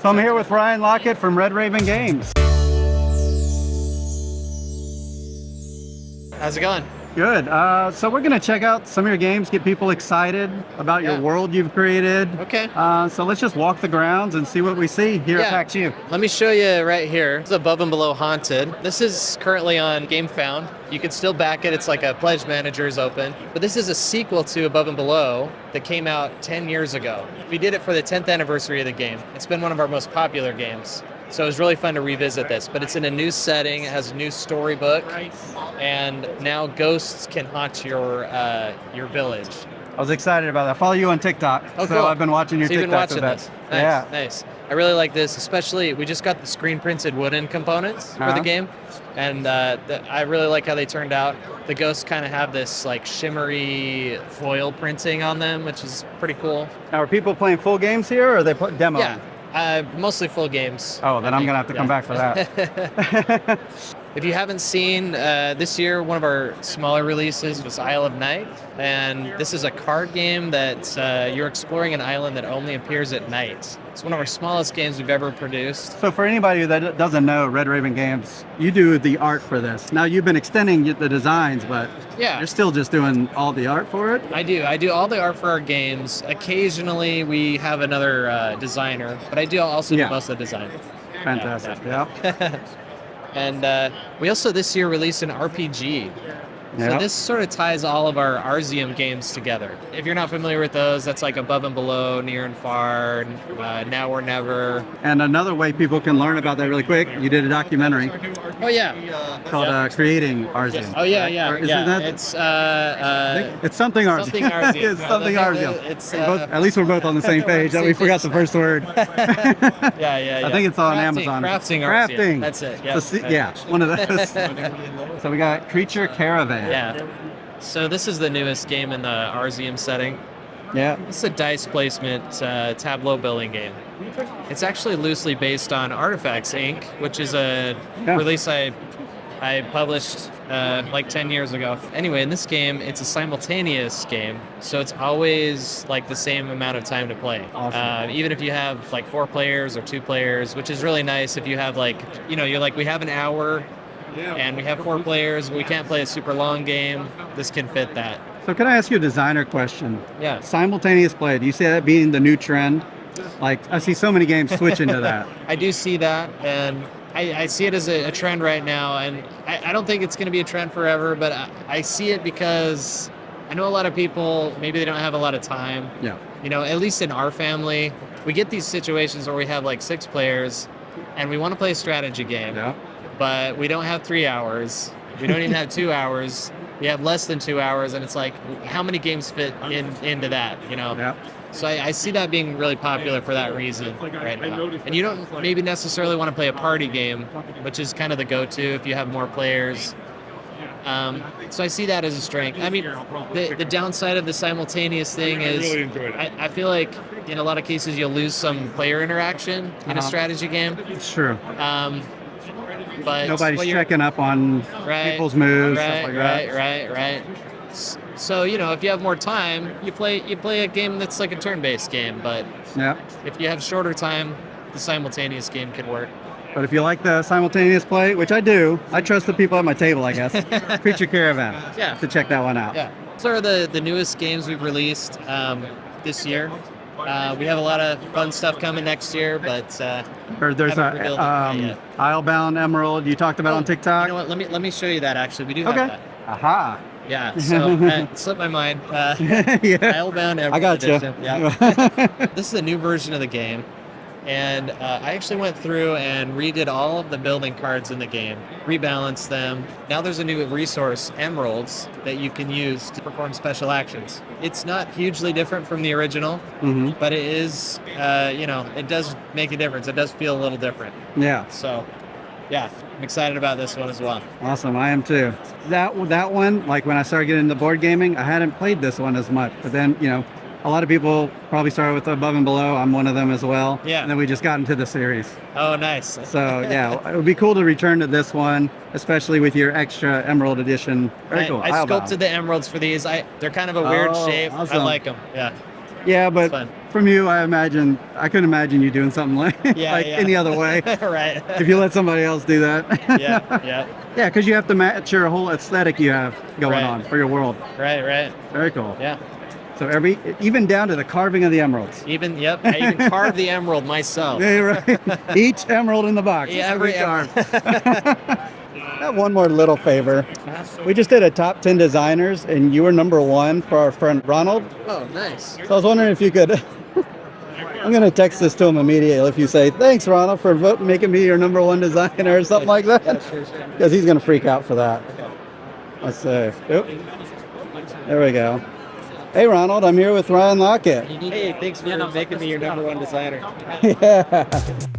So I'm here with Ryan Laukat from Red Raven Games. How's it going? Good. So we're going to check out some of your games, get people excited about your world you've created. Okay. So let's just walk the grounds and see what we see here at PAXU. Let me show you right here. It's Above and Below Haunted. This is currently on GameFound. You can still back it. It's like a pledge manager is open. But this is a sequel to Above and Below that came out 10 years ago. We did it for the 10th anniversary of the game. It's been one of our most popular games. So it was really fun to revisit this, but it's in a new setting. It has a new storybook, and now ghosts can haunt your village. I was excited about that. I follow you on TikTok, Oh, so cool. I've been watching your so you've TikTok. been watching this. Nice, yeah. Nice. I really like this, especially we just got the screen printed wooden components for the game, and I really like how they turned out. The ghosts kind of have this like shimmery foil printing on them, which is pretty cool. Now, are people playing full games here, or are they demo? Yeah. Mostly full games. Oh, then I'm going to have to come back for that. If you haven't seen, this year one of our smaller releases was Isle of Night, and this is a card game that you're exploring an island that only appears at night. It's one of our smallest games we've ever produced. So for anybody that doesn't know Red Raven Games, you do the art for this. Now you've been extending the designs, but you're still just doing all the art for it? I do all the art for our games. Occasionally we have another designer, but I do also do most of the design. Fantastic, yeah. And we also this year released an RPG. So this sort of ties all of our Arzium games together. If you're not familiar with those, that's like Above and Below, Near and Far, Now or Never. And another way people can learn about that really quick, you did a documentary. Oh yeah. Called Creating Arzium. Oh yeah. It's it's something Arzium. Something Arzium. It's something Arzium. It's at least we're both on the same page. We forgot the first word. Yeah. I think it's on Amazon. Crafting. That's it. Yeah, one of those. So we got Creature Caravan. Yeah. So this is the newest game in the Arzium setting. Yeah. It's a dice placement tableau building game. It's actually loosely based on Artifacts Inc., which is a release I published like 10 years ago. Anyway, in this game, it's a simultaneous game, so it's always like the same amount of time to play. Awesome. Even if you have like 4 players or 2 players, which is really nice if you have like, you're like, we have an hour and we have 4 players, we can't play a super long game. This can fit that. So can I ask you a designer question? Yeah. Simultaneous play, do you see that being the new trend? Like, I see so many games switch into that. I do see that, and I see it as a trend right now, and I don't think it's going to be a trend forever, but I see it because I know a lot of people, maybe they don't have a lot of time. Yeah. At least in our family, we get these situations where we have like 6 players, and we want to play a strategy game, but we don't have 3 hours. We don't even have 2 hours. We have less than 2 hours, and it's like, how many games fit into that, Yeah. So I see that being really popular for that reason right now. And you don't maybe necessarily want to play a party game, which is kind of the go-to if you have more players. So I see that as a strength. I mean, the downside of the simultaneous thing is I feel like in a lot of cases you'll lose some player interaction in a strategy game. It's true. But nobody's checking up on people's moves, stuff like that. Right. So if you have more time, you play a game that's like a turn-based game. But if you have shorter time, the simultaneous game can work. But if you like the simultaneous play, which I do, I trust the people at my table, I guess. Creature Caravan. Yeah. To check that one out. Yeah. Those are the newest games we've released this year. We have a lot of fun stuff coming next year, but there's a Islebound Emerald you talked about on TikTok. You know what? Let me show you that. Actually, we do have that. Aha. Yeah. So it slipped my mind. Islebound Emerald. I got you. Yeah. This is a new version of the game. And I actually went through and redid all of the building cards in the game, rebalanced them. Now there's a new resource, emeralds, that you can use to perform special actions. It's not hugely different from the original, but it is, it does make a difference. It does feel a little different. Yeah. So, yeah, I'm excited about this one as well. Awesome, I am too. That one, like when I started getting into board gaming, I hadn't played this one as much, but then, a lot of people probably started with Above and Below. I'm one of them as well. Yeah. And then we just got into the series. Oh, nice. So, yeah, it would be cool to return to this one, especially with your extra Emerald Edition. Very cool. I sculpted the emeralds for these. They're kind of a weird shape. Awesome. I like them. Yeah. Yeah, but fun. from you, I couldn't imagine you doing something like, Yeah, like yeah. any other way. Right. If you let somebody else do that. Yeah, yeah. Yeah, because you have to match your whole aesthetic you have going Right. on for your world. Right. Very cool. Yeah. So even down to the carving of the emeralds. Even, yep, I even carved the emerald myself. Yeah, right. Each emerald in the box. Yeah, every every carved. Got one more little favor. We just did a top 10 designers, and you were number 1 for our friend Ronald. Oh, nice. So I was wondering if you could. I'm gonna text this to him immediately. If you say thanks, Ronald, for making me your number 1 designer or something like that, because he's gonna freak out for that. Let's see. Oop. There we go. Hey, Ronald, I'm here with Ryan Laukat. Hey, thanks for making me your number 1 designer. Yeah.